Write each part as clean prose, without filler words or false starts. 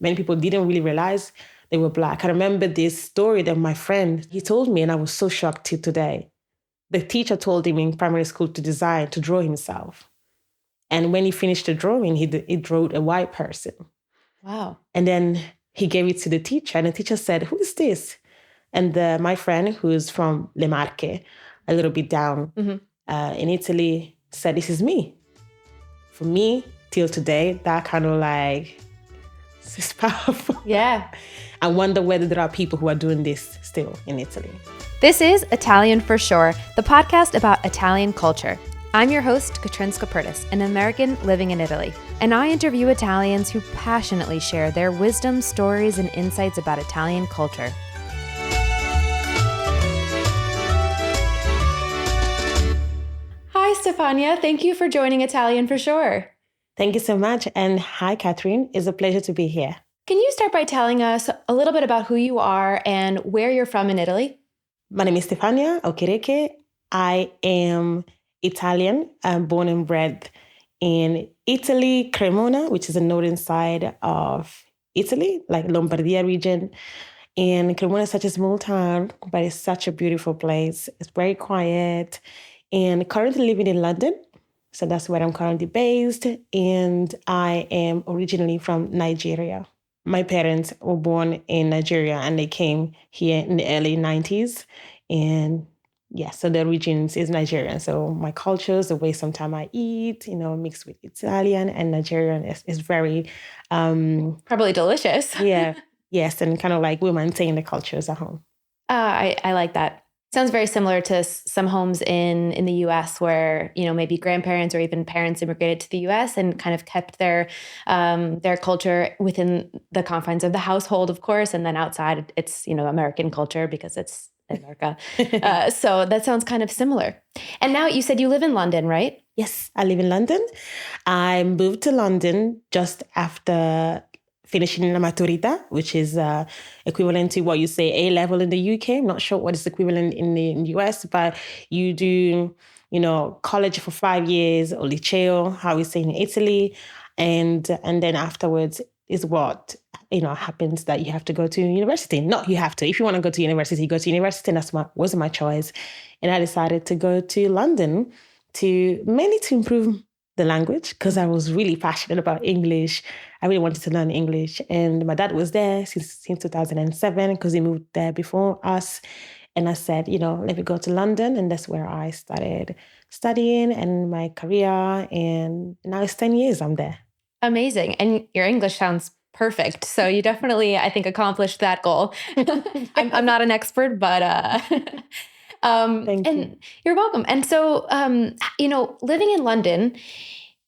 many people didn't really realize they were Black. I remember this story that my friend, he told me, and I was so shocked till today. The teacher told him in primary school to draw himself. And when he finished the drawing, he drew a white person. Wow. And then he gave it to the teacher, and the teacher said, "Who is this?" And my friend, who's from Le Marche, a little bit down in Italy, said, "This is me." For me, till today, that kind of like, it's powerful. Yeah. I wonder whether there are people who are doing this still in Italy. This is Italian for Sure, the podcast about Italian culture. I'm your host, Catrin Skaperdas, an American living in Italy, and I interview Italians who passionately share their wisdom, stories, and insights about Italian culture. Hi, Stefania. Thank you for joining Italian for Sure. Thank you so much. And hi, Catrin. It's a pleasure to be here. Can you start by telling us a little bit about who you are and where you're from in Italy? My name is Stefania Okereke. I am Italian. I'm born and bred in Italy, Cremona, which is the northern side of Italy, like Lombardia region. And Cremona is such a small town, but it's such a beautiful place. It's very quiet. And currently living in London. So that's where I'm currently based. And I am originally from Nigeria. My parents were born in Nigeria and they came here in the early 90s. And yeah, so the origins is Nigerian. So my cultures, the way sometimes I eat, mixed with Italian and Nigerian is very... probably delicious. Yeah, yes. And kind of like we maintain the cultures at home. I like that. Sounds very similar to some homes in the U.S. where, maybe grandparents or even parents immigrated to the U.S. and kind of kept their culture within the confines of the household, of course. And then outside, it's, American culture because it's America. So that sounds kind of similar. And now you said you live in London, right? Yes, I live in London. I moved to London just after finishing la maturita, which is equivalent to what you say A-level in the UK. I'm not sure what is equivalent in the US, but you do, college for 5 years, or liceo, how we say in Italy. And then afterwards is what, happens that you have to go to university. Not you have to. If you want to go to university, you go to university. And was my choice. And I decided to go to London mainly to improve the language, because I was really passionate about English. I really wanted to learn English. And my dad was there since 2007 because he moved there before us. And I said, let me go to London. And that's where I started studying and my career. And now it's 10 years I'm there. Amazing. And your English sounds perfect. So you definitely, I think, accomplished that goal. I'm not an expert, but... Thank you. You're welcome. And so, living in London,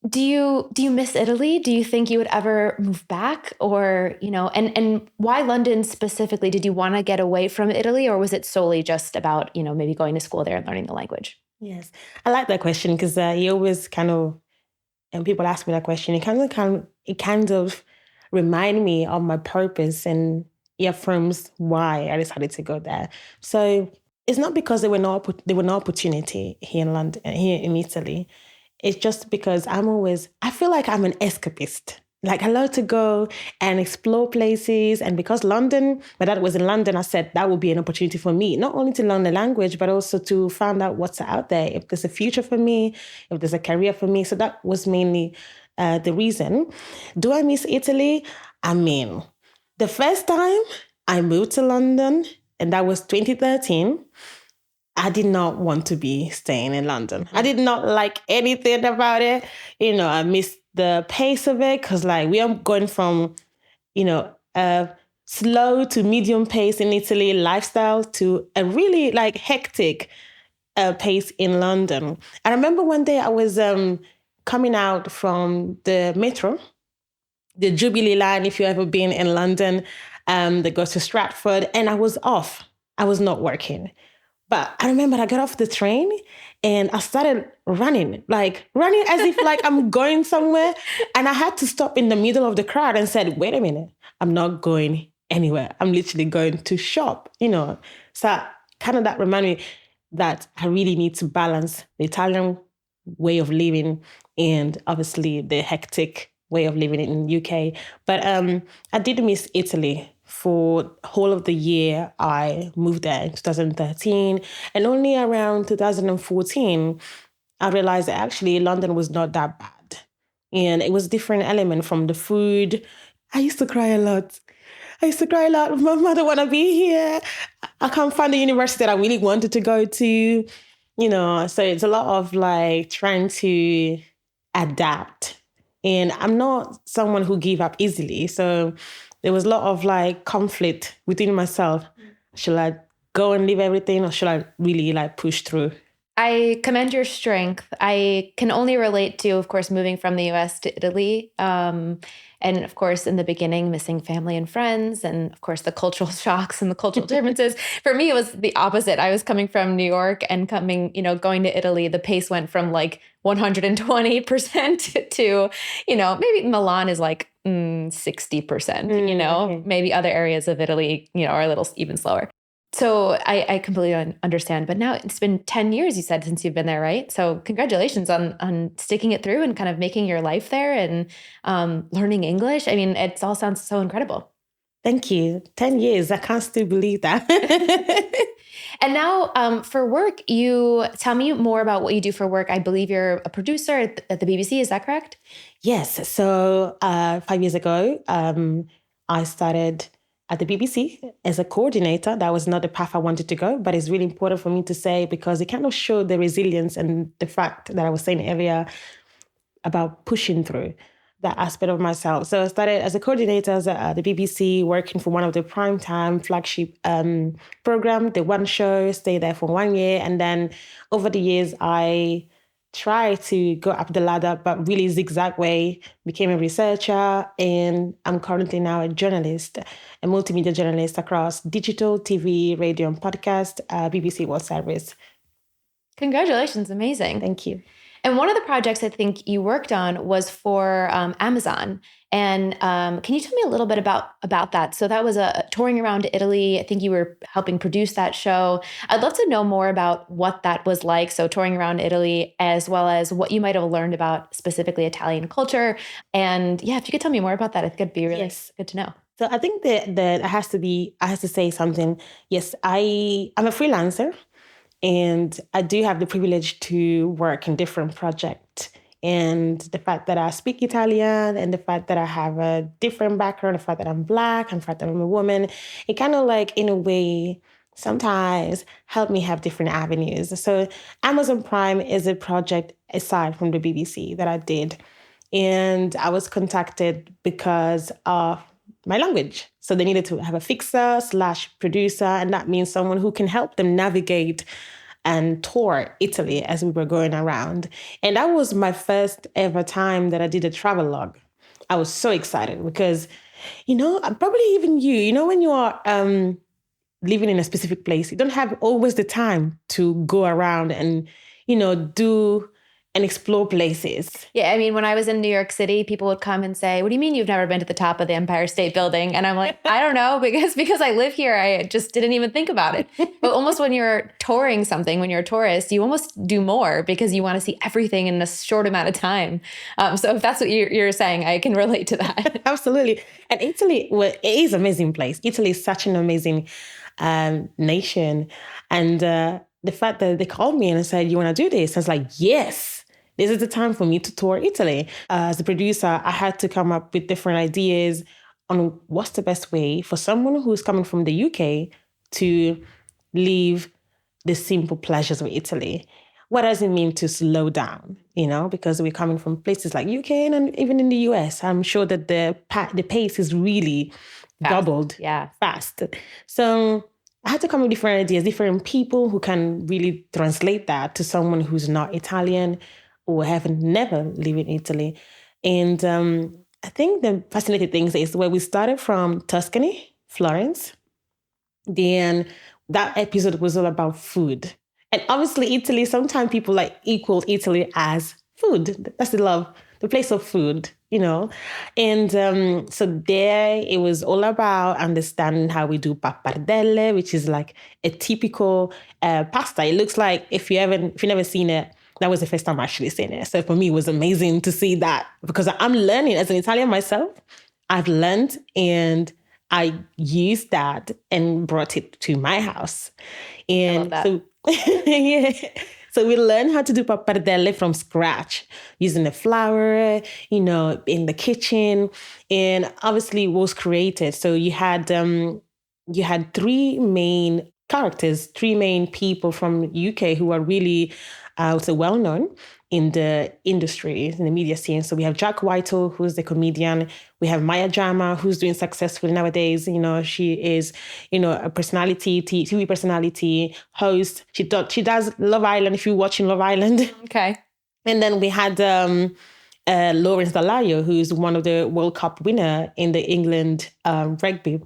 do you miss Italy? Do you think you would ever move back, or, and why London specifically? Did you want to get away from Italy, or was it solely just about, maybe going to school there and learning the language? Yes. I like that question because he always kind of, and people ask me that question, it kind of remind me of my purpose and it affirms why I decided to go there. So it's not because there were no opportunity here in London, here in Italy. It's just because I feel like I'm an escapist. Like I love to go and explore places. And because my dad was in London, I said that would be an opportunity for me, not only to learn the language, but also to find out what's out there, if there's a future for me, if there's a career for me. So that was mainly the reason. Do I miss Italy? I mean, the first time I moved to London, and that was 2013, I did not want to be staying in London. I did not like anything about it. I missed the pace of it because we are going from, a slow to medium pace in Italy lifestyle to a really hectic pace in London. I remember one day I was coming out from the metro, the Jubilee line, if you've ever been in London, that goes to Stratford, and I was off. I was not working. But I remember I got off the train and I started running as if I'm going somewhere. And I had to stop in the middle of the crowd and said, wait a minute, I'm not going anywhere. I'm literally going to shop, So kind of that reminded me that I really need to balance the Italian way of living and obviously the hectic way of living in the UK. But I did miss Italy for whole of the year. I moved there in 2013, and only around 2014, I realized that actually London was not that bad. And it was a different element from the food. I used to cry a lot. I used to cry a lot. Mom, I don't want to be here. I can't find the university that I really wanted to go to. So it's a lot of like trying to adapt. And I'm not someone who give up easily. So there was a lot of like conflict within myself. Should I go and leave everything, or should I really like push through? I commend your strength. I can only relate to, of course, moving from the US to Italy. And of course, in the beginning, missing family and friends, and of course, the cultural shocks and the cultural differences. For me, it was the opposite. I was coming from New York and going to Italy. The pace went from like 120% to, maybe Milan is like 60%, Okay. maybe other areas of Italy, are a little even slower. So I completely understand. But now it's been 10 years, you said, since you've been there, right? So congratulations on sticking it through and kind of making your life there and learning English. I mean, it all sounds so incredible. Thank you. 10 years. I can't still believe that. And now for work, you tell me more about what you do for work. I believe you're a producer at the BBC. Is that correct? Yes. So 5 years ago, I started at the BBC as a coordinator. That was not the path I wanted to go, but it's really important for me to say because it kind of showed the resilience and the fact that I was saying earlier about pushing through that aspect of myself. So I started as a coordinator at the BBC, working for one of the primetime flagship program, the One Show, stayed there for 1 year. And then over the years, I tried to go up the ladder, but really zigzag way, became a researcher. And I'm currently now a journalist, a multimedia journalist across digital, TV, radio, and podcast, BBC World Service. Congratulations. Amazing. Thank you. And one of the projects I think you worked on was for Amazon. And can you tell me a little bit about that? So that was a touring around Italy. I think you were helping produce that show. I'd love to know more about what that was like. So touring around Italy, as well as what you might have learned about specifically Italian culture. And yeah, if you could tell me more about that, I think it'd be really good to know. So I think that I have to say something. Yes, I'm a freelancer. And I do have the privilege to work in different projects. And the fact that I speak Italian and the fact that I have a different background, the fact that I'm Black and the fact that I'm a woman, it kind of like, in a way, sometimes help me have different avenues. So Amazon Prime is a project aside from the BBC that I did. And I was contacted because of my language. So they needed to have a fixer/producer, and that means someone who can help them navigate and tour Italy as we were going around. And that was my first ever time that I did a travel log. I was so excited because, probably even when you are living in a specific place, you don't have always the time to go around and, do and explore places. Yeah, I mean, when I was in New York City, people would come and say, "What do you mean you've never been to the top of the Empire State Building?" And I'm like, I don't know, because I live here, I just didn't even think about it. But almost when you're touring something, when you're a tourist, you almost do more because you want to see everything in a short amount of time. So if that's what you're saying, I can relate to that. Absolutely. And Italy, well, it is an amazing place. Italy is such an amazing nation. And the fact that they called me and said, "You want to do this?" I was like, yes. This is the time for me to tour Italy. As a producer, I had to come up with different ideas on what's the best way for someone who's coming from the UK to live the simple pleasures of Italy. What does it mean to slow down? Because we're coming from places like UK and even in the US, I'm sure that the pace is really doubled fast. So I had to come up with different ideas, different people who can really translate that to someone who's not Italian, or never lived in Italy. And I think the fascinating thing is where we started from Tuscany, Florence. Then that episode was all about food. And obviously Italy, sometimes people equal Italy as food. That's the place of food, And so there it was all about understanding how we do pappardelle, which is like a typical pasta. It looks like, if you've never seen it, That was the first time actually seeing it. So for me, it was amazing to see that because I'm learning as an Italian myself. I've learned and I used that and brought it to my house. And so, yeah. So we learned how to do pappardelle from scratch using the flour, in the kitchen. And obviously it was created. So you had three main characters, three main people from UK who are really also well known in the industry, in the media scene. So we have Jack Whitehall, who's the comedian. We have Maya Jama, who's doing successfully nowadays. She is, a personality, TV personality, host. She does Love Island, if you're watching Love Island. Okay. And then we had Lawrence Dallaglio, who's one of the World Cup winner in the England rugby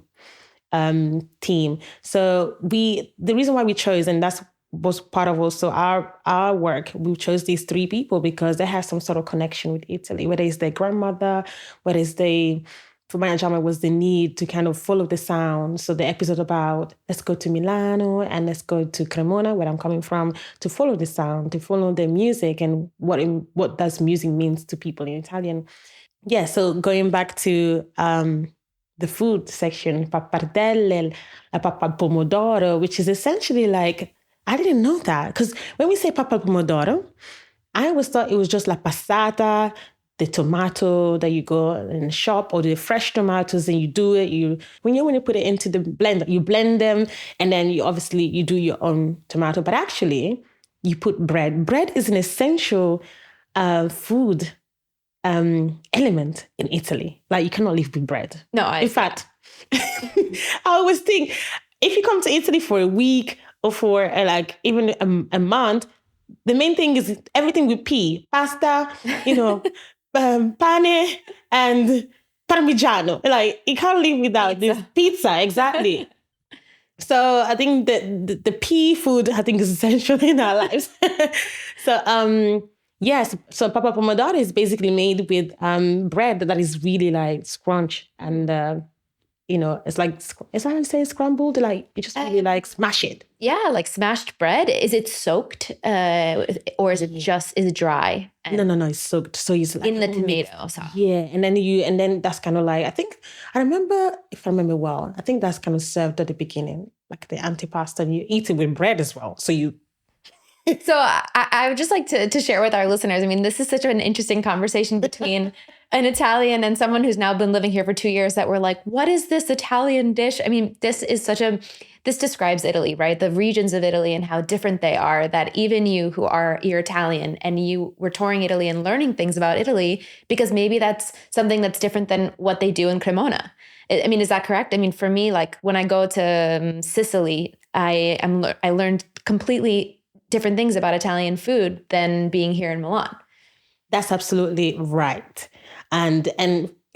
team. So the reason why we chose, and that's was part of also our work, we chose these three people because they have some sort of connection with Italy, whether it's their grandmother, whether it's for Maya Jama was the need to kind of follow the sound. So the episode about let's go to Milano and let's go to Cremona, where I'm coming from, to follow the sound, to follow the music and what does music means to people in Italian. Yeah, so going back to the food section, pappardelle, la pappa al pomodoro, which is essentially like, I didn't know that. Because when we say pappa al pomodoro, I always thought it was just la passata, the tomato that you go in the shop, or the fresh tomatoes, and you do it. When you put it into the blender, you blend them, and then you do your own tomato. But actually, you put bread. Bread is an essential food element in Italy. Like you cannot live with bread. No, in fact, I always think if you come to Italy for a week or for like even a month, the main thing is everything with P, pasta, pane and parmigiano. Like you can't live without this pizza. Exactly. So I think that the P food, I think, is essential in our lives. So yes, so Papa Pomodoro is basically made with bread that is really like scrunch and it's like how you say scrambled, like you just really like smash it. Yeah, like smashed bread. Is it soaked, or is it dry? No, it's soaked. So it's like in the tomato sauce. Yeah, and then that's kind of like if I remember well, I think that's kind of served at the beginning, like the antipasta, and you eat it with bread as well. So you. So I would just like to share with our listeners. I mean, this is such an interesting conversation between an Italian and someone who's now been living here for 2 years that we're like, what is this Italian dish? I mean, this describes Italy, right? The regions of Italy and how different they are, that even you're Italian and you were touring Italy and learning things about Italy, because maybe that's something that's different than what they do in Cremona. I mean, is that correct? I mean, for me, like when I go to Sicily, I learned completely different things about Italian food than being here in Milan. That's absolutely right. And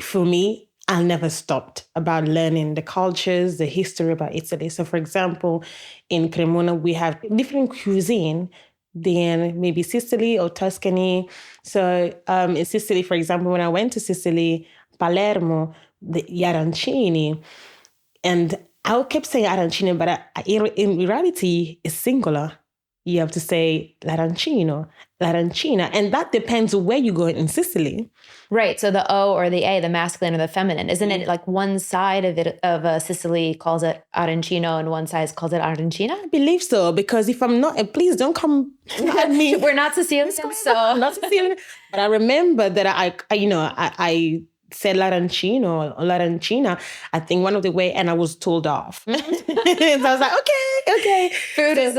for me, I never stopped about learning the cultures, the history about Italy. So for example, in Cremona, we have different cuisine than maybe Sicily or Tuscany. So in Sicily, for example, when I went to Sicily, Palermo, the arancini, and I kept saying arancini, but in reality, it's singular. You have to say l'arancino, l'arancina. And that depends where you go in Sicily. Right. So the O or the A, the masculine or the feminine, isn't it like one side of Sicily calls it arancino and one side calls it arancina? I believe so, because if I'm not, please don't come at me. We're not Sicilian, so. Not Sicilian. But I remember that I said l'arancino or l'arancina, I think one of the way, and I was told off. So I was like, okay. Food is,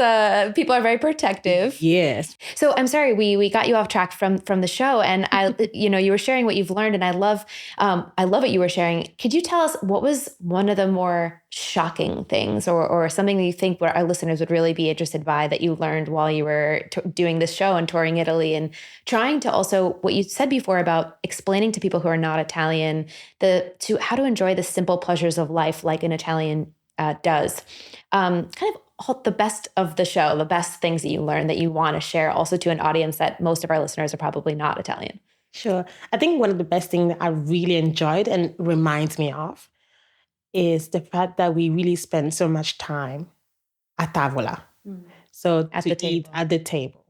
people are very protective. Yes. So I'm sorry, we got you off track from the show, and you were sharing what you've learned, and I love what you were sharing. Could you tell us what was one of the more shocking things or something that you think our listeners would really be interested by that you learned while you were doing this show and touring Italy and trying to also, what you said before about explaining to people who are not Italian, to how to enjoy the simple pleasures of life like an Italian does. Kind of the best of the show, the best things that you learned that you want to share also to an audience that most of our listeners are probably not Italian. Sure. I think one of the best things that I really enjoyed and reminds me of is the fact that we really spend so much time at tavola. So At to the table. eat at the table.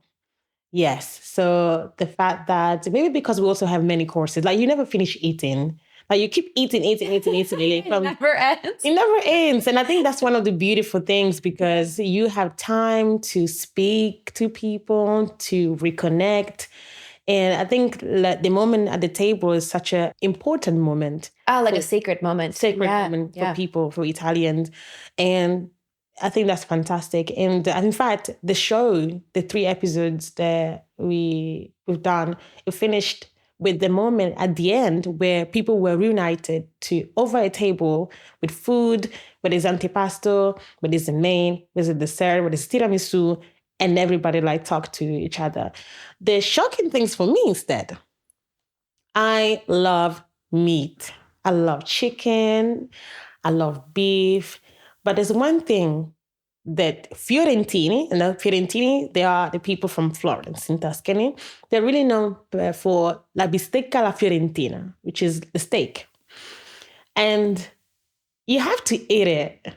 Yes. So the fact that maybe because we also have many courses, like you never finish eating. Like you keep eating. It never ends. It never ends. And I think that's one of the beautiful things because you have time to speak to people, to reconnect. And I think the moment at the table is such an important moment. Like a sacred moment. Moment for people, for Italians. And I think that's fantastic. And in fact, the show, the 3 episodes that we've done, it finished with the moment at the end where people were reunited to over a table with food, whether it's antipasto, whether it's the main, whether it's dessert, whether it's tiramisu, and everybody like talked to each other. The shocking things for me instead, I love meat. I love chicken. I love beef. But there's one thing that Fiorentini, they are the people from Florence in Tuscany. They're really known for la bistecca alla Fiorentina, which is the steak. And you have to eat it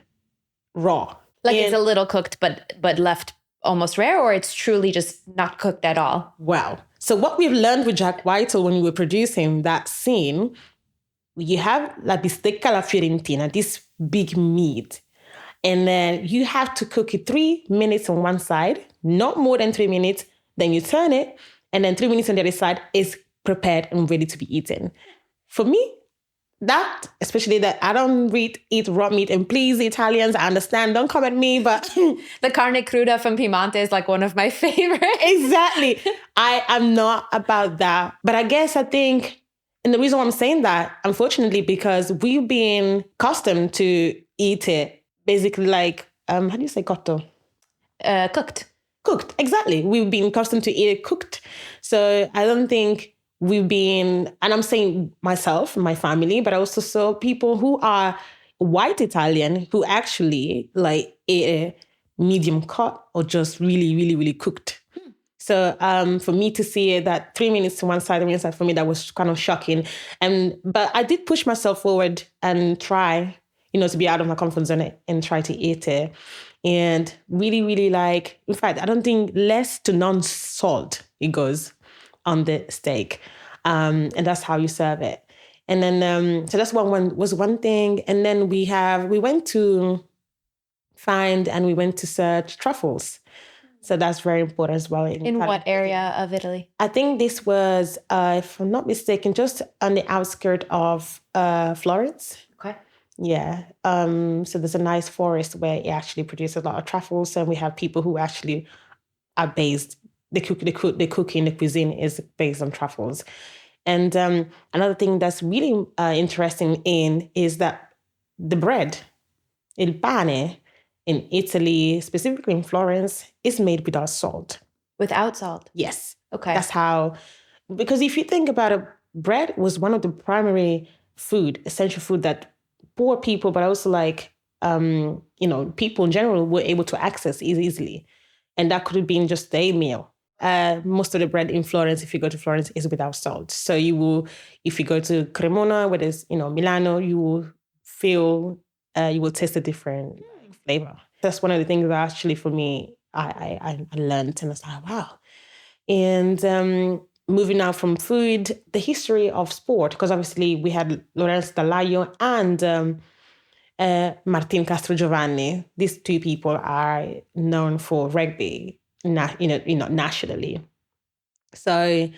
raw. Like it's a little cooked, but left almost rare, or it's truly just not cooked at all? Wow. So what we've learned with Jack Whitehall when we were producing that scene, you have la bistecca alla Fiorentina, this big meat. And then you have to cook it 3 minutes on one side, not more than 3 minutes. Then you turn it, and then 3 minutes on the other side is prepared and ready to be eaten. For me, that, especially that I don't eat raw meat, and please, Italians, I understand, don't come at me, but the carne cruda from Piemonte is like one of my favorites. Exactly. I am not about that. But I think, and the reason why I'm saying that, unfortunately, because we've been accustomed to eat it basically like, how do you say cotto? Cooked. Cooked, exactly. We've been accustomed to eat it cooked. So I don't think we've been, and I'm saying myself, my family, but I also saw people who are white Italian who actually like eat it medium cut or just really, really, really cooked. So for me to see that 3 minutes to one side, 3 minutes for me, that was kind of shocking. But I did push myself forward and try, to be out of my comfort zone and try to eat it. And really, really in fact, I don't think less to non-salt it goes on the steak. And that's how you serve it. And then, so that's one thing. And then we went to search truffles. So that's very important as well. In what area of Italy? I think this was, if I'm not mistaken, just on the outskirts of Florence. Okay. Yeah. So there's a nice forest where it actually produces a lot of truffles, and we have people who actually are based. The cooking, the cuisine is based on truffles. And another thing that's really interesting is that the bread, il pane, in Italy, specifically in Florence, is made without salt. Without salt? Yes. Okay. That's how, because if you think about it, bread was one of the primary essential food that poor people, but also people in general were able to access easily. And that could have been just a meal. Most of the bread in Florence, if you go to Florence, is without salt. So if you go to Cremona, where there's, Milano, you will you will taste a different flavor. That's one of the things that actually for me, I learned, and I was like, wow. And moving now from food, the history of sport, because obviously we had Lorenzo Dallaio and Martin Castrogiovanni. These 2 people are known for rugby, nationally. So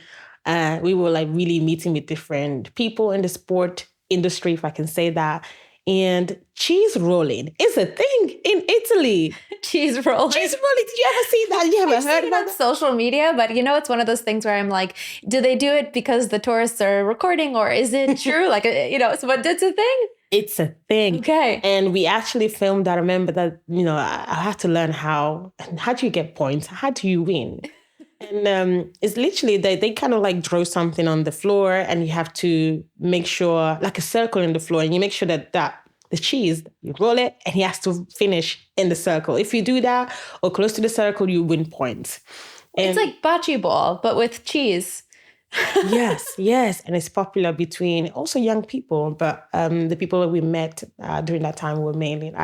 we were really meeting with different people in the sport industry, if I can say that. And cheese rolling is a thing in Italy. Cheese rolling. Cheese rolling. Did you ever see that? You ever heard about it on social media? But it's one of those things where I'm like, do they do it because the tourists are recording, or is it true? But it's a thing. It's a thing. Okay. And we actually filmed. I remember that, I had to learn how do you get points? How do you win? And it's literally they kind of draw something on the floor, and you have to make sure, like a circle in the floor, and you make sure that the cheese, you roll it, and he has to finish in the circle. If you do that or close to the circle, you win points. It's like bocce ball, but with cheese. Yes. And it's popular between also young people, but the people that we met during that time were mainly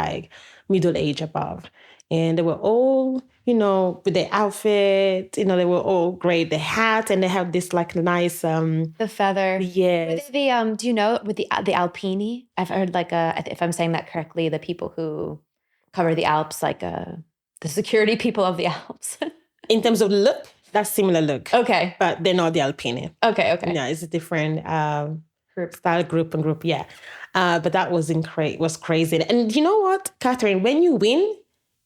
middle age above. And they were all, with their outfit, they were all great. The hat, and they have this like nice the feather. Yes. Do you know with the alpini? I've heard if I'm saying that correctly, the people who cover the Alps, the security people of the Alps. In terms of look, that's similar look. Okay. But they're not the alpini. Okay. Yeah, it's a different style group. Yeah. But that was crazy. And you know what, Catherine, when you win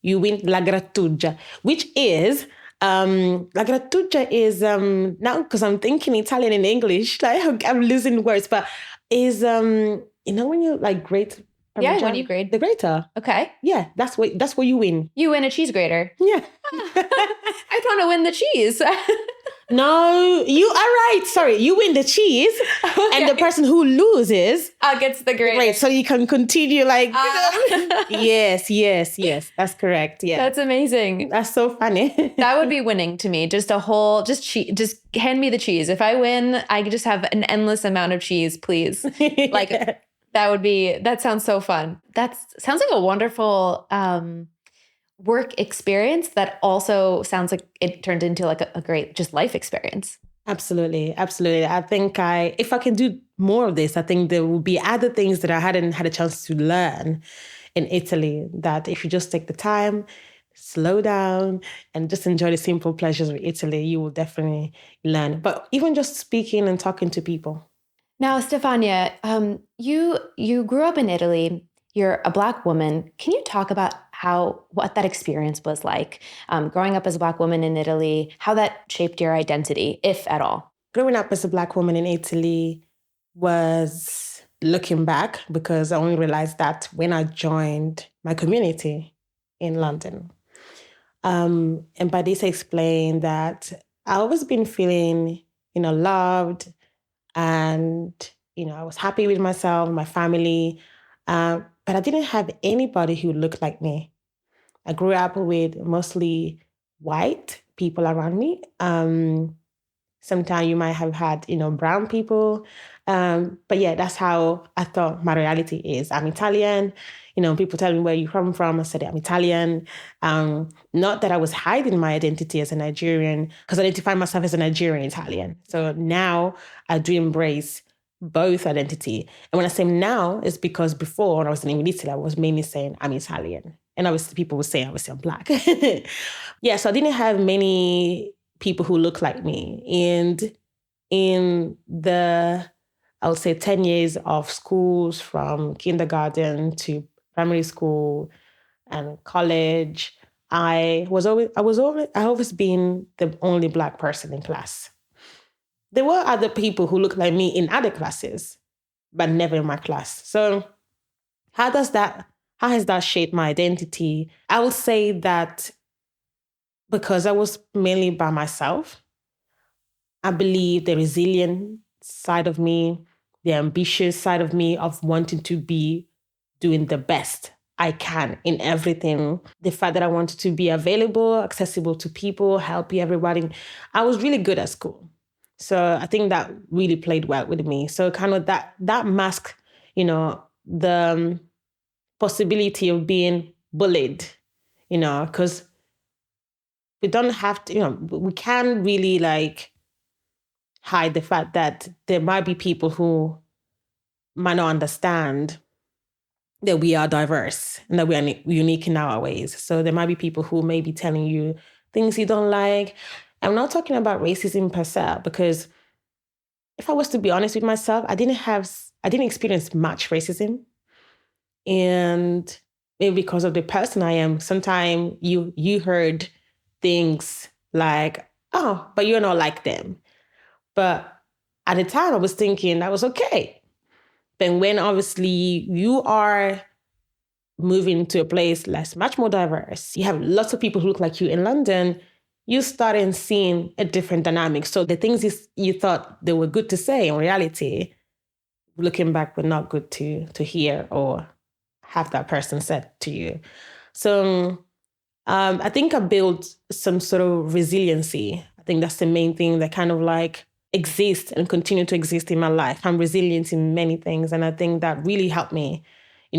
la grattugia, which is la grattugia is now because I'm thinking Italian and English, like I'm losing words, but is when you like grate Parmesan, when you grate the grater. Okay. Yeah, that's what you win. You win a cheese grater. Yeah. I want to win the cheese. No, you are right. Sorry, you win the cheese, okay. And the person who loses gets the grater. Right, so you can continue Yes, that's correct. Yeah, that's amazing. That's so funny. That would be winning to me. Just hand me the cheese. If I win, I could just have an endless amount of cheese, please. That sounds so fun. That sounds like a wonderful work experience that also sounds like it turned into like a great just life experience. Absolutely. I think if I can do more of this, I think there will be other things that I hadn't had a chance to learn in Italy, that if you just take the time, slow down, and just enjoy the simple pleasures of Italy, you will definitely learn. But even just speaking and talking to people. Now, Stefania, you grew up in Italy. You're a Black woman. Can you talk about what that experience was like, growing up as a Black woman in Italy, how that shaped your identity, if at all? Growing up as a Black woman in Italy was, looking back, because I only realized that when I joined my community in London. And by this, I explained that I've always been feeling, loved, and, I was happy with myself, my family, but I didn't have anybody who looked like me. I grew up with mostly white people around me. Sometimes you might have had, brown people. But yeah, that's how I thought my reality is. I'm Italian. People tell me where you come from. I said, I'm Italian. Not that I was hiding my identity as a Nigerian, because I identify myself as a Nigerian Italian. So now I do embrace both identity. And when I say now, it's because before, when I was in Italy, I was mainly saying I'm Italian. And obviously people would say obviously I'm Black. Yeah, so I didn't have many people who look like me. And in the, I would say 10 years of schools, from kindergarten to primary school and college, I always been the only Black person in class. There were other people who looked like me in other classes, but never in my class. So how has that shaped my identity? I would say that because I was mainly by myself, I believe the resilient side of me, the ambitious side of me of wanting to be doing the best I can in everything. The fact that I wanted to be available, accessible to people, help everybody. I was really good at school. So I think that really played well with me. So kind of that masked, the possibility of being bullied, because we don't have to, we can't really hide the fact that there might be people who might not understand that we are diverse and that we are unique in our ways. So there might be people who may be telling you things you don't like. I'm not talking about racism per se, because if I was to be honest with myself, I didn't experience much racism. And maybe because of the person I am, sometimes you heard things like, oh, but you're not like them. But at the time, I was thinking that was okay. But when obviously you are moving to a place that's much more diverse, you have lots of people who look like you in London, you started seeing a different dynamic. So the things you thought they were good to say, in reality, looking back, were not good to hear or have that person said to you. So I think I built some sort of resiliency. I think that's the main thing that kind of exist and continue to exist in my life. I'm resilient in many things. And I think that really helped me,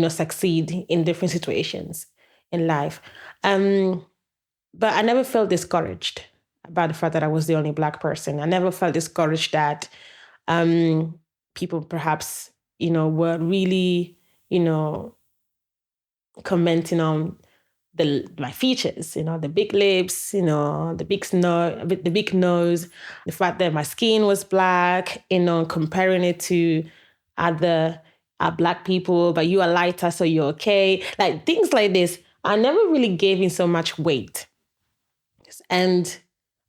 succeed in different situations. in life. But I never felt discouraged about the fact that I was the only Black person. I never felt discouraged that people perhaps, were really, commenting on my features, the big lips, the big nose, the fact that my skin was Black, comparing it to other Black people, but you are lighter, so you're okay. Like things like this, I never really gave in so much weight. And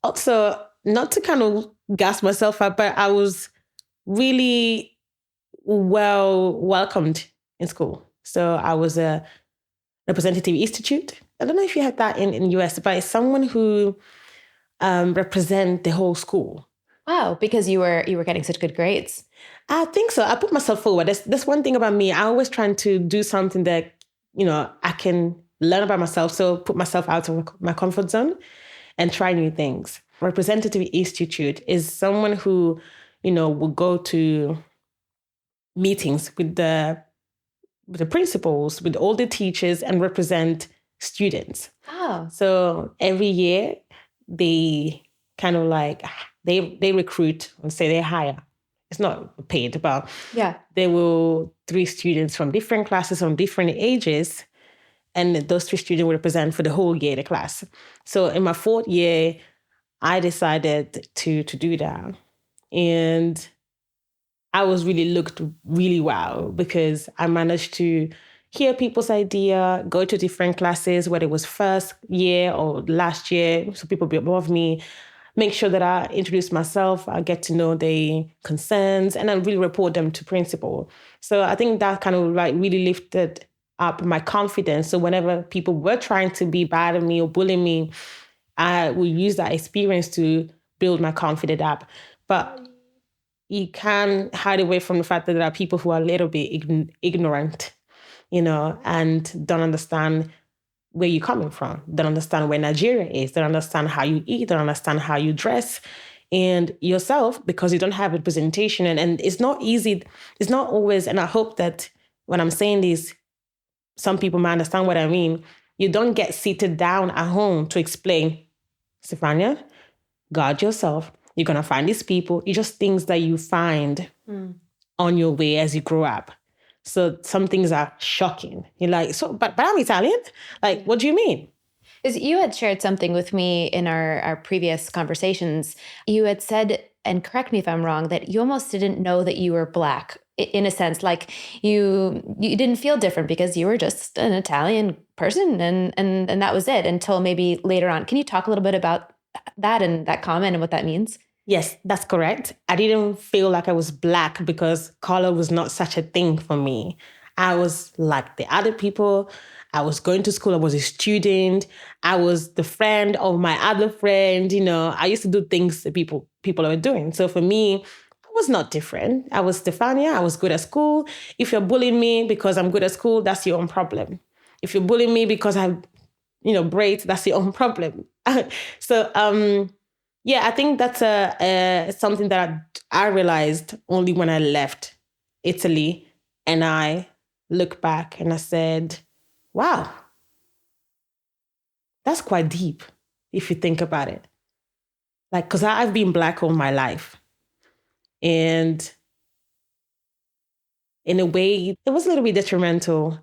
also, not to kind of gas myself up, but I was really well welcomed in school. So I was a representative institute. I don't know if you had that in US, but it's someone who represent the whole school. Wow, because you were getting such good grades. I think so. I put myself forward. That's one thing about me. I always trying to do something that, I can learn about myself. So put myself out of my comfort zone and try new things. Representative institute is someone who, will go to meetings with the principals, with all the teachers, and represent students. Oh. So every year they kind of like they recruit and say they hire. It's not paid, but they will 3 students from different classes from different ages, and those 3 students will represent for the whole year the class. So in my 4th year, I decided to do that, and I was really looked really well because I managed to hear people's idea, go to different classes, whether it was first year or last year, so people above me, make sure that I introduce myself, I get to know their concerns, and I really report them to principal. So I think that kind of like really lifted up my confidence. So whenever people were trying to be bad at me or bully me, I would use that experience to build my confidence up. But you can't hide away from the fact that there are people who are a little bit ignorant, and don't understand where you're coming from, don't understand where Nigeria is, don't understand how you eat, don't understand how you dress, and yourself, because you don't have representation. And it's not easy. It's not always, and I hope that when I'm saying this, some people might understand what I mean. You don't get seated down at home to explain, Stefania, guard yourself. You're going to find these people. It's just things that you find on your way as you grow up. So some things are shocking. You're like, but I'm Italian? Like, what do you mean? Because you had shared something with me in our previous conversations. You had said, and correct me if I'm wrong, that you almost didn't know that you were Black, in a sense. Like you didn't feel different because you were just an Italian person, and that was it until maybe later on. Can you talk a little bit about that and that comment and what that means? Yes, that's correct. I didn't feel like I was Black because color was not such a thing for me. I was like the other people. I was going to school. I was a student. I was the friend of my other friend. I used to do things that people were doing. So for me, I was not different. I was Stefania. I was good at school. If you're bullying me because I'm good at school, that's your own problem. If you're bullying me because I have, braids, that's your own problem. So, yeah, I think that's something that I realized only when I left Italy, and I look back and I said, wow, that's quite deep if you think about it. Like, because I've been Black all my life. And in a way, it was a little bit detrimental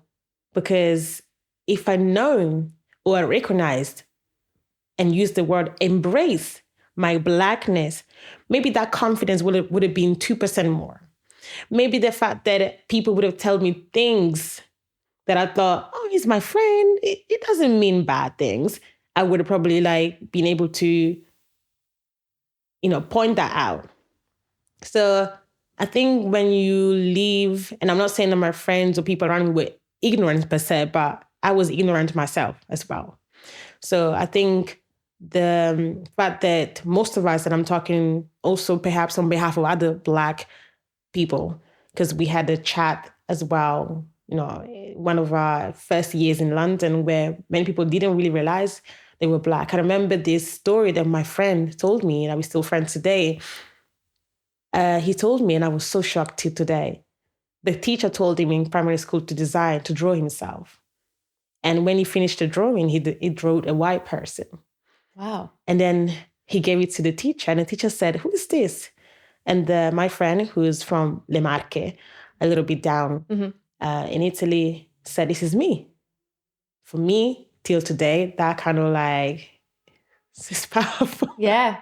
because if I'd known or recognized and used the word embrace my Blackness, maybe that confidence would have been 2% more. Maybe the fact that people would have told me things that I thought, oh, he's my friend, it doesn't mean bad things. I would have probably been able to, point that out. So I think when you leave, and I'm not saying that my friends or people around me were ignorant per se, but I was ignorant myself as well. So I think the fact that most of us, and I'm talking also perhaps on behalf of other Black people, because we had a chat as well, one of our first years in London where many people didn't really realize they were Black. I remember this story that my friend told me, and we're still friends today. He told me, and I was so shocked till today. The teacher told him in primary school to draw himself. And when he finished the drawing, he drew a white person. Wow. And then he gave it to the teacher, and the teacher said, "Who is this?" And my friend, who's from Le Marche, a little bit down in Italy, said, "This is me." For me, till today, that kind of like, it's powerful. Yeah.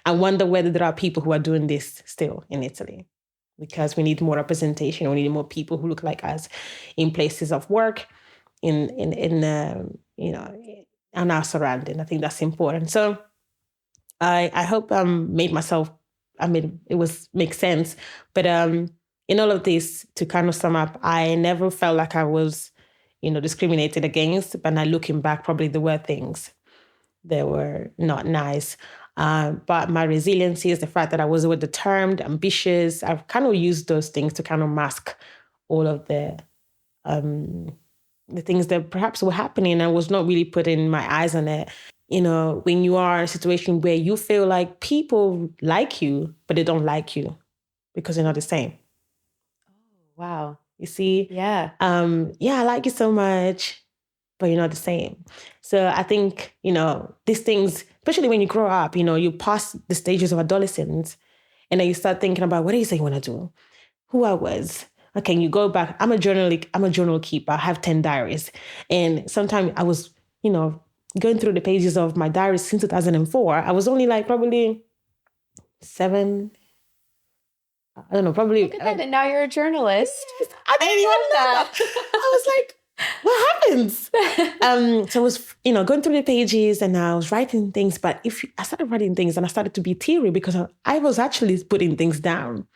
I wonder whether there are people who are doing this still in Italy, because we need more representation. We need more people who look like us in places of work, in and our surrounding. I think that's important. So I hope made myself. I mean, it was makes sense. But in all of this, to kind of sum up, I never felt like I was, discriminated against. But now looking back, probably there were things that were not nice. But my resiliency is the fact that I was determined, ambitious. I've kind of used those things to kind of mask all of the things that perhaps were happening. I was not really putting my eyes on it. When you are in a situation where you feel like people like you, but they don't like you because they're not the same. Wow. You see? Yeah. I like you so much, but you're not the same. So I think, these things, especially when you grow up, you pass the stages of adolescence, and then you start thinking about what is it you want to do? Who I was. Okay, you go back. I'm a journal keeper. I have 10 diaries. And sometimes I was, going through the pages of my diaries since 2004. I was only like probably 7. I don't know, probably. Look at that. And now you're a journalist. I didn't even know that. I was like, what happens? So I was, going through the pages, and I was writing things. But I started writing things, and I started to be teary because I was actually putting things down.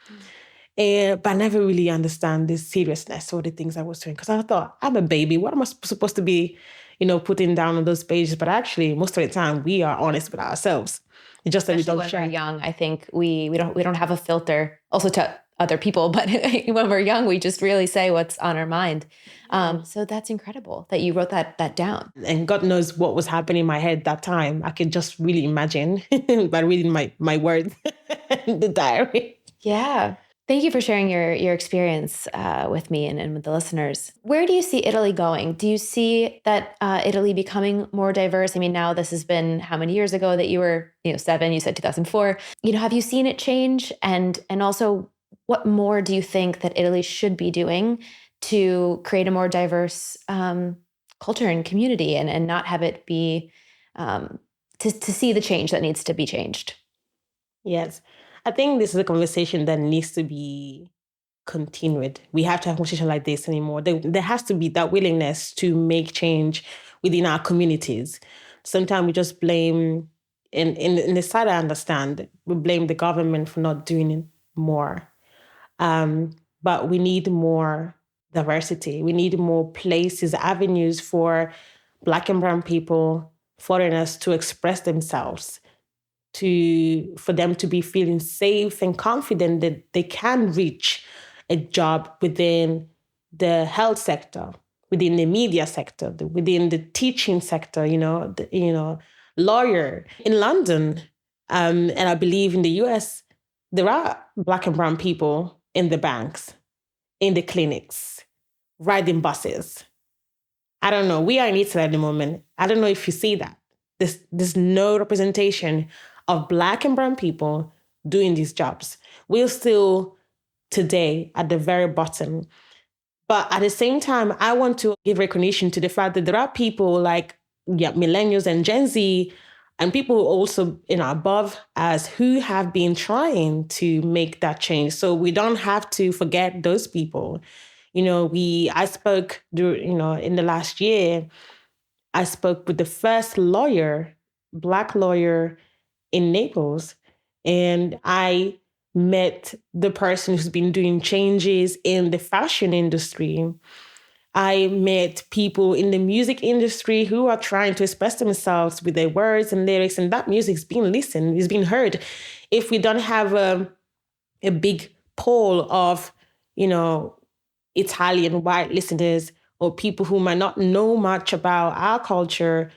But I never really understand the seriousness of the things I was doing, because I thought, I'm a baby. What am I supposed to be, putting down on those pages? But actually, most of the time, we are honest with ourselves. It's just that we don't share. When we're young, I think we don't have a filter. Also to other people, but when we're young, we just really say what's on our mind. So that's incredible that you wrote that down. And God knows what was happening in my head that time. I could just really imagine by reading my words in the diary. Yeah. Thank you for sharing your experience with me and with the listeners. Where do you see Italy going? Do you see that Italy becoming more diverse? I mean, now this has been how many years ago that you were, 7, you said 2004. Have you seen it change? And also, what more do you think that Italy should be doing to create a more diverse culture and community, and not have it be to see the change that needs to be changed? Yes. I think this is a conversation that needs to be continued. We have to have a conversation like this anymore. There has to be that willingness to make change within our communities. Sometimes we just blame, in the side I understand, we blame the government for not doing it more. But we need more diversity. We need more places, avenues for Black and brown people, foreigners to express themselves, for them to be feeling safe and confident that they can reach a job within the health sector, within the media sector, within the teaching sector, lawyer in London. And I believe in the US, there are Black and brown people in the banks, in the clinics, riding buses. I don't know. We are in Italy at the moment. I don't know if you see that. There's no representation of Black and brown people doing these jobs. We're still today at the very bottom. But at the same time, I want to give recognition to the fact that there are people like millennials and Gen Z, and people also above us, who have been trying to make that change. So we don't have to forget those people. I spoke in the last year, I spoke with the first Black lawyer in Naples, and I met the person who's been doing changes in the fashion industry. I met people in the music industry who are trying to express themselves with their words and lyrics, and that music's being listened, it's being heard. If we don't have a big pool of, Italian white listeners, or people who might not know much about our culture,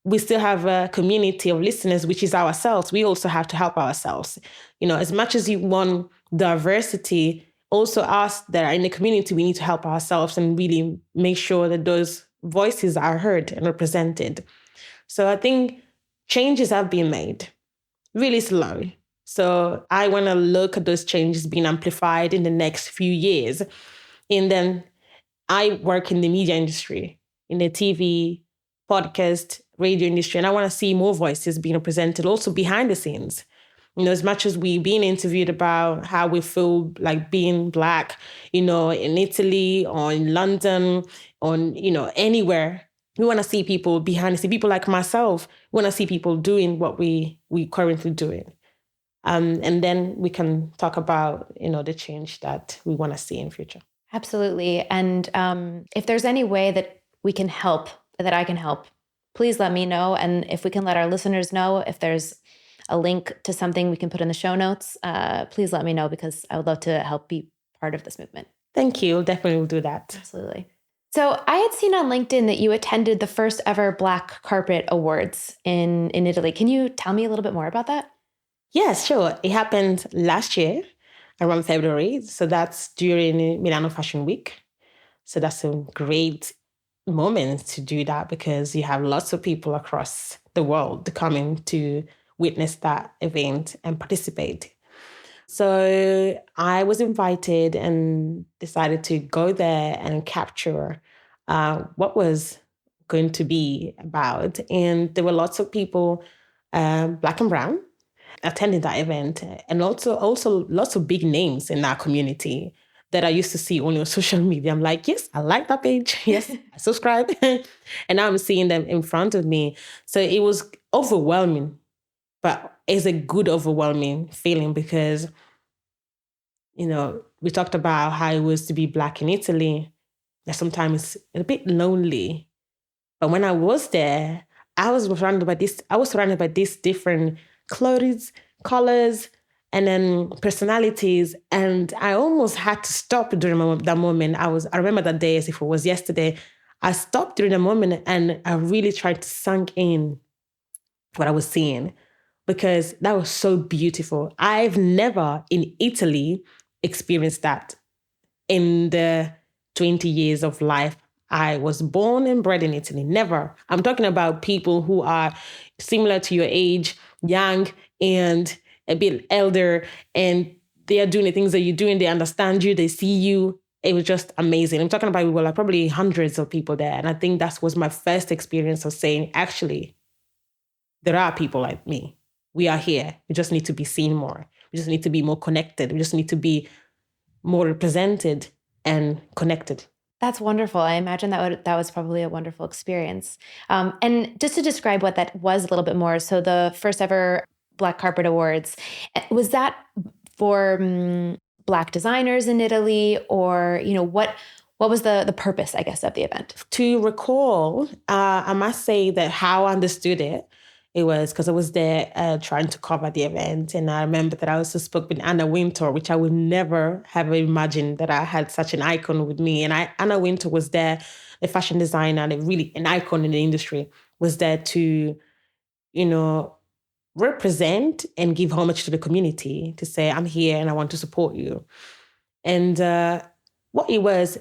we still have a community of listeners, which is ourselves. We also have to help ourselves. As much as you want diversity, also us that are in the community, we need to help ourselves and really make sure that those voices are heard and represented. So I think changes have been made really slow. So I want to look at those changes being amplified in the next few years. And then I work in the media industry, in the TV, podcast, radio industry, and I want to see more voices being represented also behind the scenes. As much as we've been interviewed about how we feel like being Black, in Italy or in London, on, anywhere, we want to see people behind the scenes, people like myself. We want to see people doing what we currently doing. And then we can talk about, the change that we want to see in future. Absolutely. And if there's any way that we can help, that I can help, please let me know. And if we can let our listeners know, if there's a link to something we can put in the show notes, please let me know, because I would love to help be part of this movement. Thank you. Definitely will do that. Absolutely. So I had seen on LinkedIn that you attended the first ever Black Carpet Awards in Italy. Can you tell me a little bit more about that? Yes, sure. It happened last year around February. So that's during Milano Fashion Week. So that's a great moment to do that, because you have lots of people across the world coming to witness that event and participate. So I was invited and decided to go there and capture what was going to be about. And there were lots of people, Black and brown, attending that event, and also lots of big names in that community that I used to see only on social media. I'm like, yes, I like that page. Yes, I subscribe. And now I'm seeing them in front of me. So it was overwhelming, but it's a good overwhelming feeling, because, we talked about how it was to be Black in Italy. That sometimes it's a bit lonely. But when I was there, I was surrounded by these different clothes, colors, and then personalities. And I almost had to stop during that moment. I remember that day as if it was yesterday. I stopped during the moment and I really tried to sink in what I was seeing, because that was so beautiful. I've never in Italy experienced that in the 20 years of life. I was born and bred in Italy. Never. I'm talking about people who are similar to your age, young and a bit elder, and they are doing the things that you're doing. They understand you. They see you. It was just amazing. I'm talking about, we were like probably hundreds of people there. And I think that was my first experience of saying, actually, there are people like me. We are here. We just need to be seen more. We just need to be more connected. We just need to be more represented and connected. That's wonderful. I imagine that was probably a wonderful experience. And just to describe what that was a little bit more, so the first ever Black Carpet Awards, was that for Black designers in Italy, or what was the purpose, I guess, of the event? To recall, I must say that how I understood it was because I was there trying to cover the event. And I remember that I also spoke with Anna Wintour, which I would never have imagined that I had such an icon with me. And Anna Wintour was there, a fashion designer and really an icon in the industry, was there to, represent and give homage to the community, to say, I'm here and I want to support you. And what it was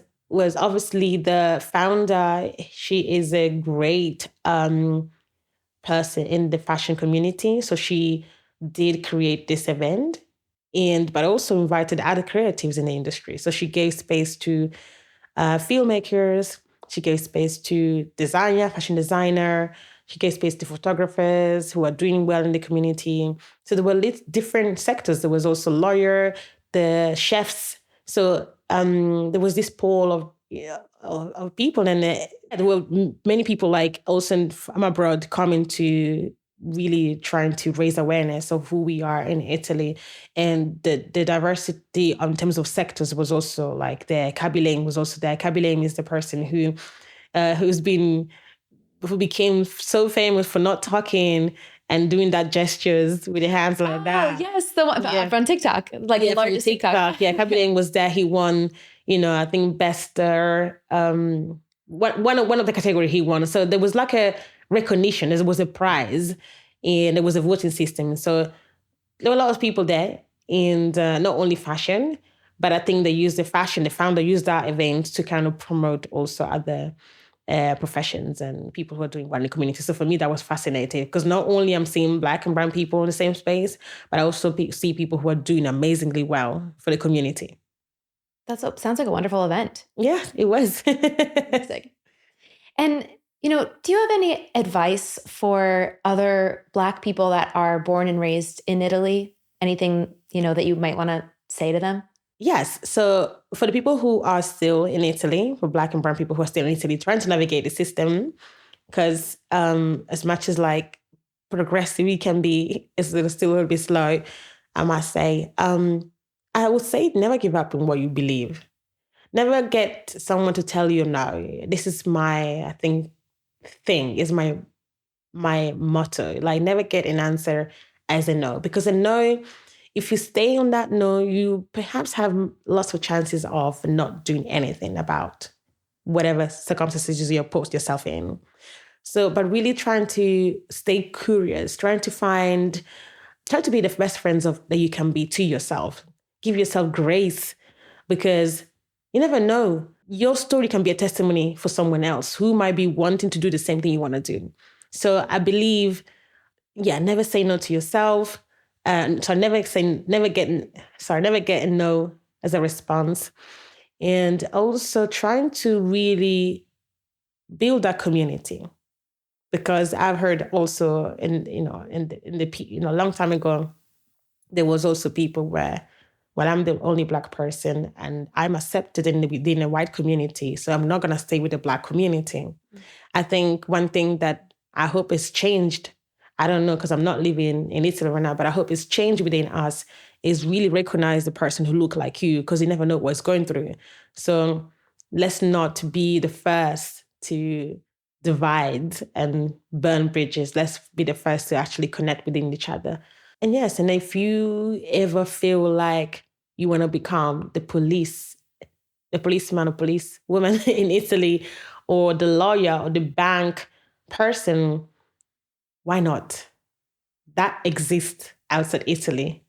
obviously the founder. She is a great person in the fashion community. So she did create this event, but also invited other creatives in the industry. So she gave space to filmmakers. She gave space to fashion designer. She gave space to photographers who are doing well in the community. So there were different sectors. There was also lawyer, the chefs. So there was this pool of people, and there were many people like also from abroad coming to really trying to raise awareness of who we are in Italy, and the diversity in terms of sectors was also like there. Khaby was also there. Khaby is the person who became so famous for not talking and doing that gestures with the hands like that. Oh, yes, the one from TikTok, like the largest TikTok. Yeah, Khaby was there. He won, I think best one of the category he won. So there was like a recognition. There was a prize, and there was a voting system. So there were a lot of people there, and not only fashion, but I think they used the founder used that event to kind of promote also other professions and people who are doing well in the community. So for me, that was fascinating because not only I'm seeing Black and brown people in the same space, but I also see people who are doing amazingly well for the community. That sounds like a wonderful event. Yeah, it was. Fantastic. And, do you have any advice for other Black people that are born and raised in Italy? Anything, that you might want to say to them? Yes. So for the people who are still in Italy, for Black and brown people who are still in Italy, trying to navigate the system, because as much as like progressive we can be, it's still a little bit slow, I must say. I would say never give up on what you believe. Never get someone to tell you no. This is my, I think, thing is my motto. Like never get an answer as a no, because a no, if you stay on that no, you perhaps have lots of chances of not doing anything about whatever circumstances you put yourself in. So, but really trying to stay curious, try to be the best friends that you can be to yourself. Give yourself grace because you never know. Your story can be a testimony for someone else who might be wanting to do the same thing you want to do. So I believe, never say no to yourself. So never get a no as a response. And also trying to really build that community. Because I've heard also a long time ago, there was also people where, well, I'm the only Black person and I'm accepted within a white community, so I'm not going to stay with the Black community. Mm-hmm. I think one thing that I hope is changed, I don't know because I'm not living in Italy right now, but I hope it's changed within us, is really recognize the person who look like you because you never know what's going through. So let's not be the first to divide and burn bridges. Let's be the first to actually connect within each other. And yes, and if you ever feel like you want to become the policeman or policewoman in Italy, or the lawyer or the bank person, why not? That exists outside Italy.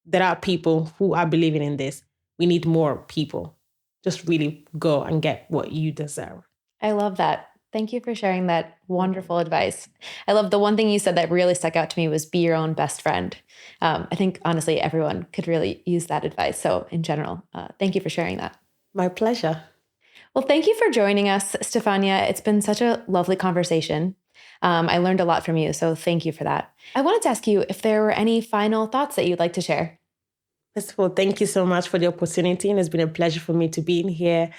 There are people who are believing in this. We need more people. Just really go and get what you deserve. I love that. Thank you for sharing that wonderful advice. I love the one thing you said that really stuck out to me was be your own best friend. I think, honestly, everyone could really use that advice. So in general, thank you for sharing that. My pleasure. Well, thank you for joining us, Stefania. It's been such a lovely conversation. I learned a lot from you, so thank you for that. I wanted to ask you if there were any final thoughts that you'd like to share. First of all, thank you so much for the opportunity. And it's been a pleasure for me to be in here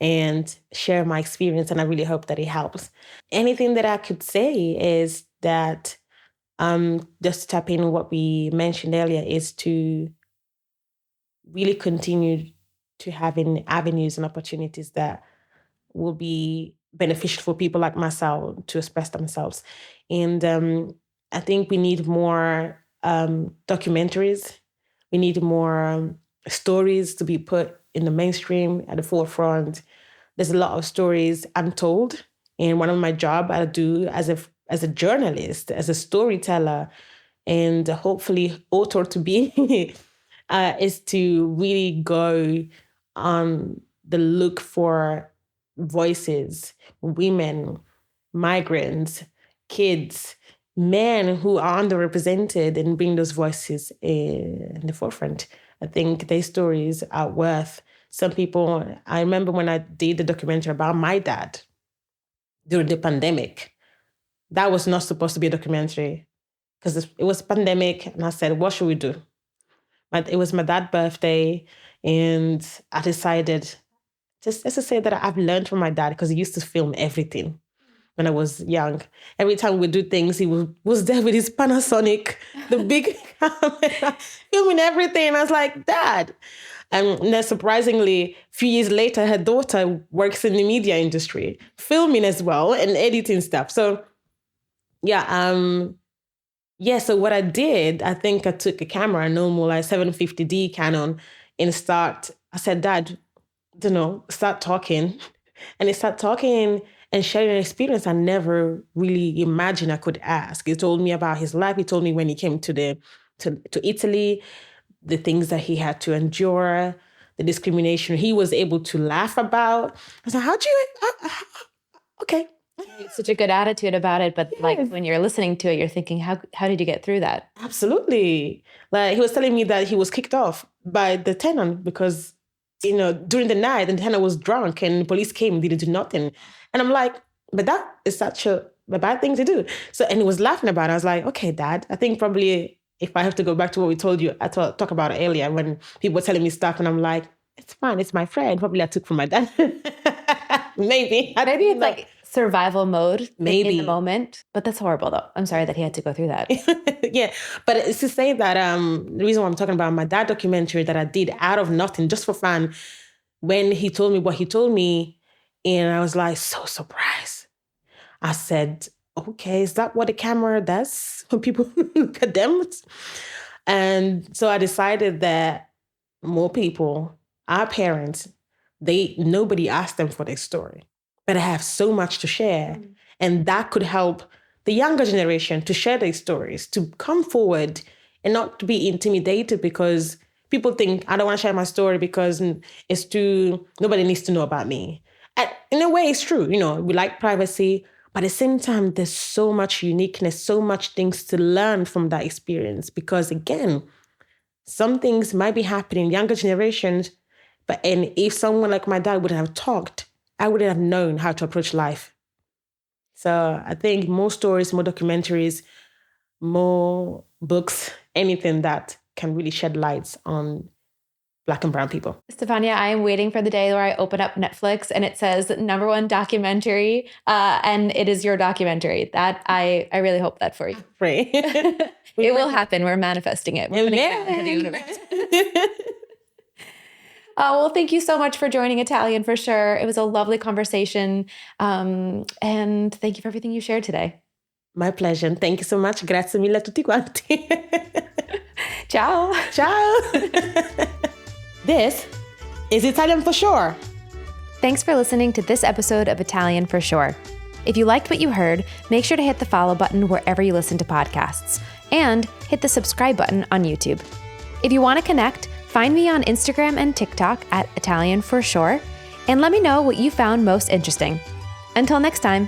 and share my experience. And I really hope that it helps. Anything that I could say is that just to tap in on what we mentioned earlier is to really continue to having avenues and opportunities that will be beneficial for people like myself to express themselves. And I think we need more documentaries. We need more stories to be put in the mainstream at the forefront. There's a lot of stories untold. And one of my job I do as a journalist, as a storyteller, and hopefully author to be, is to really go on the look for voices, women, migrants, kids, men who are underrepresented, and bring those voices in the forefront. I think their stories are worth. Some people, I remember when I did the documentary about my dad during the pandemic, that was not supposed to be a documentary because it was pandemic. And I said, what should we do? But it was my dad's birthday. And I decided, just to say that I've learned from my dad because he used to film everything when I was young. Every time we do things, he was there with his Panasonic, the big camera, filming everything. And I was like, Dad. And then surprisingly, a few years later, her daughter works in the media industry, filming as well and editing stuff. So so what I did, I think I took a camera, a normal like 750D Canon, and I said, Dad, start talking. And he started talking and sharing an experience I never really imagined I could ask. He told me about his life. He told me when he came to Italy, the things that he had to endure, the discrimination he was able to laugh about. I was like, okay. Such a good attitude about it. But like Yes. when you're listening to it, you're thinking, how did you get through that? Absolutely. Like he was telling me that he was kicked off by the tenant because, during the night, and the tenant was drunk and the police came and didn't do nothing. And I'm like, but that is such a bad thing to do. So, and he was laughing about it. I was like, okay, Dad, I think probably if I have to go back to what we told you, I talk about it earlier when people were telling me stuff and I'm like, it's fine. It's my friend. Probably I took from my dad. Maybe. Maybe it's like survival mode Maybe. in the moment, but that's horrible though. I'm sorry that he had to go through that. Yeah, but it's to say that the reason why I'm talking about my dad documentary that I did out of nothing, just for fun, when he told me what he told me, and I was like so surprised. I said, okay, is that what the camera does when people look at them? And so I decided that more people, our parents, nobody asked them for their story, but I have so much to share. And that could help the younger generation to share their stories, to come forward and not to be intimidated because people think, I don't want to share my story because nobody needs to know about me. And in a way, it's true. We like privacy, but at the same time, there's so much uniqueness, so much things to learn from that experience. Because again, some things might be happening in younger generations, and if someone like my dad would have talked, I wouldn't have known how to approach life. So I think more stories, more documentaries, more books, anything that can really shed lights on Black and brown people. Stefania, I am waiting for the day where I open up Netflix and it says #1 documentary, and it is your documentary. That I really hope that for you. Pray. It will happen. We're manifesting it. We're putting it out into the universe. Well, thank you so much for joining Italian for sure. It was a lovely conversation. And thank you for everything you shared today. My pleasure. And thank you so much. Grazie mille a tutti quanti. Ciao. Ciao. This is Italian for Sure. Thanks for listening to this episode of Italian for Sure. If you liked what you heard, make sure to hit the follow button wherever you listen to podcasts and hit the subscribe button on YouTube. If you want to connect, find me on Instagram and TikTok at Italian for Sure and let me know what you found most interesting. Until next time.